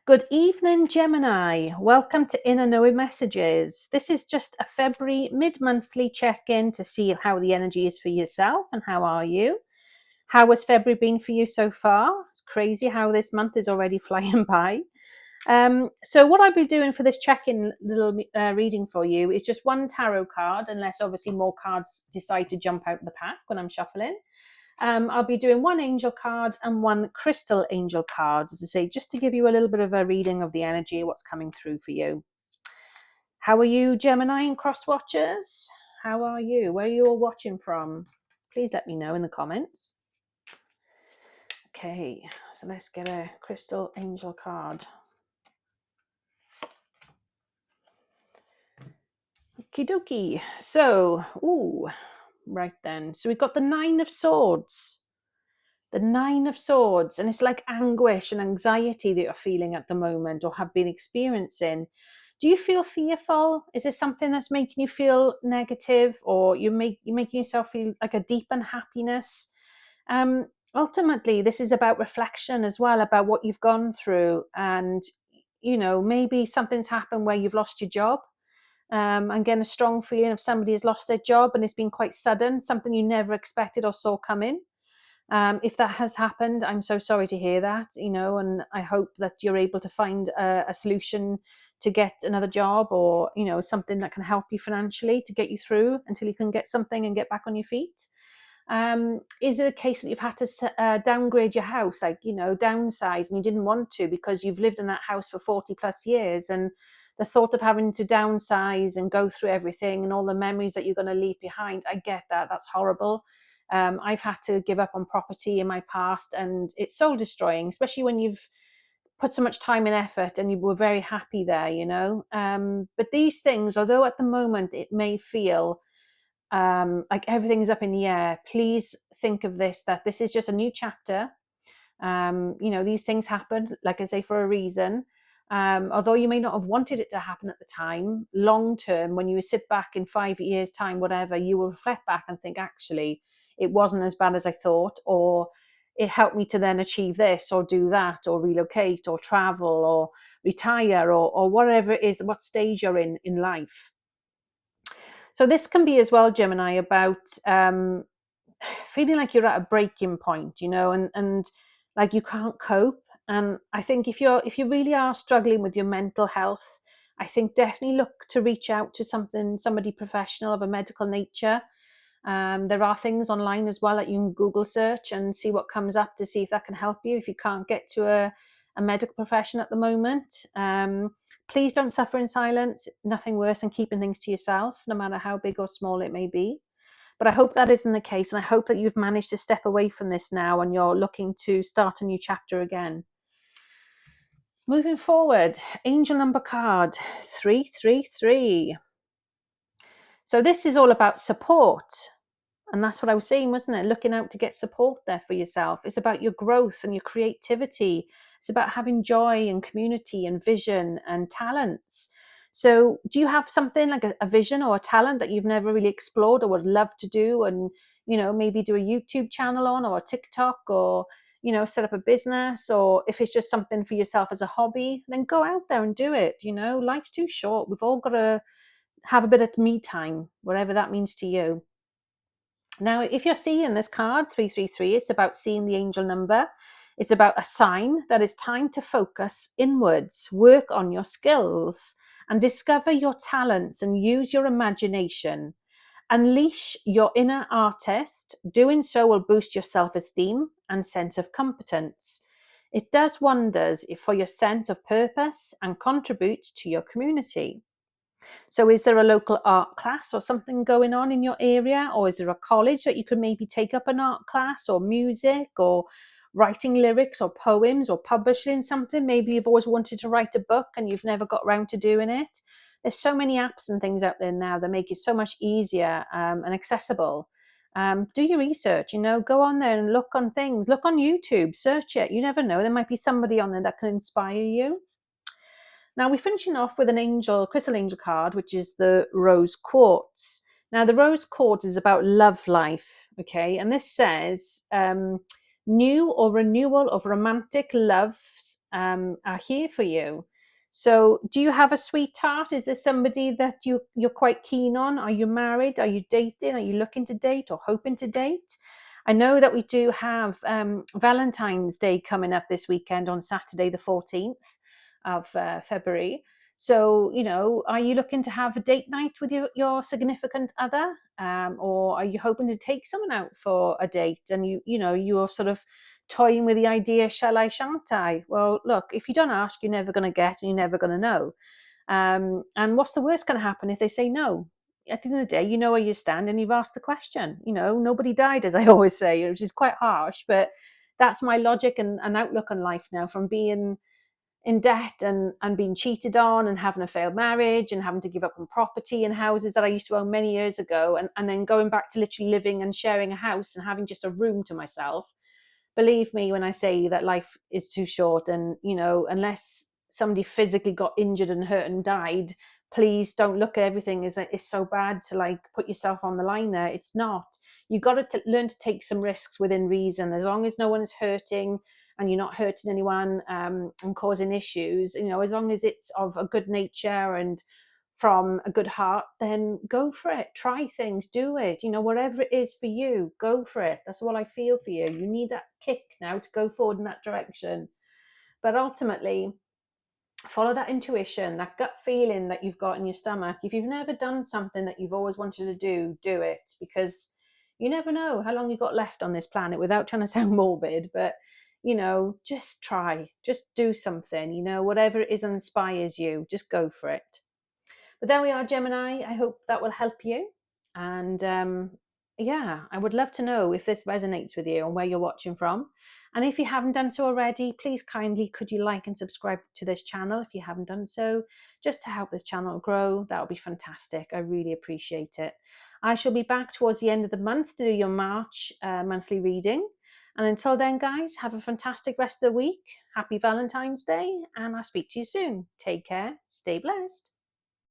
Good evening, Gemini. Welcome to Inner Knowing Messages. This is just a February mid-monthly check-in to see how the energy is for yourself and how are you. How has February been for you so far? It's crazy how this month is already flying by. So what I'll be doing for this check-in little reading for you is just one tarot card, unless obviously more cards decide to jump out the pack when I'm shuffling. I'll be doing one angel card and one crystal angel card, as I say, just to give you a little bit of a reading of the energy, what's coming through for you. How are you, Gemini and cross watchers? How are you? Where are you all watching from? Please let me know in the comments. Okay, so let's get a crystal angel card. Okie dokie. So, right then. So we've got the Nine of Swords. The Nine of Swords, and it's like anguish and anxiety that you're feeling at the moment or have been experiencing. Do you feel fearful? Is there something that's making you feel negative, or you're making yourself feel like a deep unhappiness? Ultimately, this is about reflection as well, about what you've gone through, and maybe something's happened where you've lost your job. I'm getting a strong feeling of somebody has lost their job and it's been quite sudden, something you never expected or saw coming. If that has happened, I'm so sorry to hear that, and I hope that you're able to find a solution to get another job, or, something that can help you financially to get you through until you can get something and get back on your feet. Is it a case that you've had to downgrade your house, like, downsize, and you didn't want to because you've lived in that house for 40 plus years, and the thought of having to downsize and go through everything and all the memories that you're going to leave behind, I get that. That's horrible. I've had to give up on property in my past, and it's soul destroying, especially when you've put so much time and effort and you were very happy there, But these things, although at the moment it may feel like everything's up in the air, please think of this, that this is just a new chapter. These things happen, like I say, for a reason. Although you may not have wanted it to happen at the time, long term, when you sit back in 5 years' time, whatever, you will reflect back and think, actually, it wasn't as bad as I thought, or it helped me to then achieve this, or do that, or relocate, or travel, or retire, or whatever it is, what stage you're in life. So this can be as well, Gemini, about feeling like you're at a breaking point, and like you can't cope. And I think if you really are struggling with your mental health, I think definitely look to reach out to somebody professional of a medical nature. There are things online as well that you can Google search and see what comes up to see if that can help you if you can't get to a medical profession at the moment. Please don't suffer in silence. Nothing worse than keeping things to yourself, no matter how big or small it may be. But I hope that isn't the case, and I hope that you've managed to step away from this now and you're looking to start a new chapter again. Moving forward, angel number card 333. So this is all about support. And that's what I was saying, wasn't it? Looking out to get support there for yourself. It's about your growth and your creativity. It's about having joy and community and vision and talents. So do you have something like a vision or a talent that you've never really explored or would love to do, and, maybe do a YouTube channel on, or a TikTok, or, set up a business, or if it's just something for yourself as a hobby, then go out there and do it. Life's too short. We've all got to have a bit of me time, whatever that means to you. Now, if you're seeing this card, 333, it's about seeing the angel number. It's about a sign that it's time to focus inwards, work on your skills, and discover your talents and use your imagination. Unleash your inner artist. Doing so will boost your self-esteem and sense of competence. It does wonders for your sense of purpose and contributes to your community. So is there a local art class or something going on in your area? Or is there a college that you could maybe take up an art class, or music, or writing lyrics or poems, or publishing something? Maybe you've always wanted to write a book and you've never got around to doing it. There's so many apps and things out there now that make it so much easier and accessible. Do your research, go on there and look on things. Look on YouTube, search it. You never know. There might be somebody on there that can inspire you. Now we're finishing off with an crystal angel card, which is the rose quartz. Now the rose quartz is about love life, okay? And this says new or renewal of romantic loves are here for you. So, do you have a sweetheart? Is there somebody that you're quite keen on? Are you married? Are you dating? Are you looking to date or hoping to date? I know that we do have Valentine's Day coming up this weekend on Saturday, the 14th of February. So, are you looking to have a date night with your significant other? Or are you hoping to take someone out for a date and you're sort of toying with the idea, shall I, shan't I? Well, look, if you don't ask, you're never going to get and you're never going to know. And what's the worst going to happen if they say no? At the end of the day, you know where you stand and you've asked the question. Nobody died, as I always say, which is quite harsh, but that's my logic and outlook on life now, from being in debt and being cheated on and having a failed marriage and having to give up on property and houses that I used to own many years ago, and then going back to literally living and sharing a house and having just a room to myself. Believe me when I say that life is too short, and unless somebody physically got injured and hurt and died, please don't look at everything as it's so bad to like put yourself on the line there. It's not. You got to learn to take some risks within reason, as long as no one is hurting and you're not hurting anyone, and causing issues. As long as it's of a good nature and from a good heart, then go for it. Try things, do it. Whatever it is for you, go for it. That's what I feel for you. You need that kick now to go forward in that direction. But ultimately, follow that intuition, that gut feeling that you've got in your stomach. If you've never done something that you've always wanted to do it, because you never know how long you've got left on this planet, without trying to sound morbid. But just try, just do something. Whatever it is that inspires you, just go for it. But there we are, Gemini. I hope that will help you. And yeah, I would love to know if this resonates with you and where you're watching from. And if you haven't done so already, please kindly could you like and subscribe to this channel if you haven't done so, just to help this channel grow. That would be fantastic. I really appreciate it. I shall be back towards the end of the month to do your March monthly reading. And until then, guys, have a fantastic rest of the week. Happy Valentine's Day, and I'll speak to you soon. Take care. Stay blessed.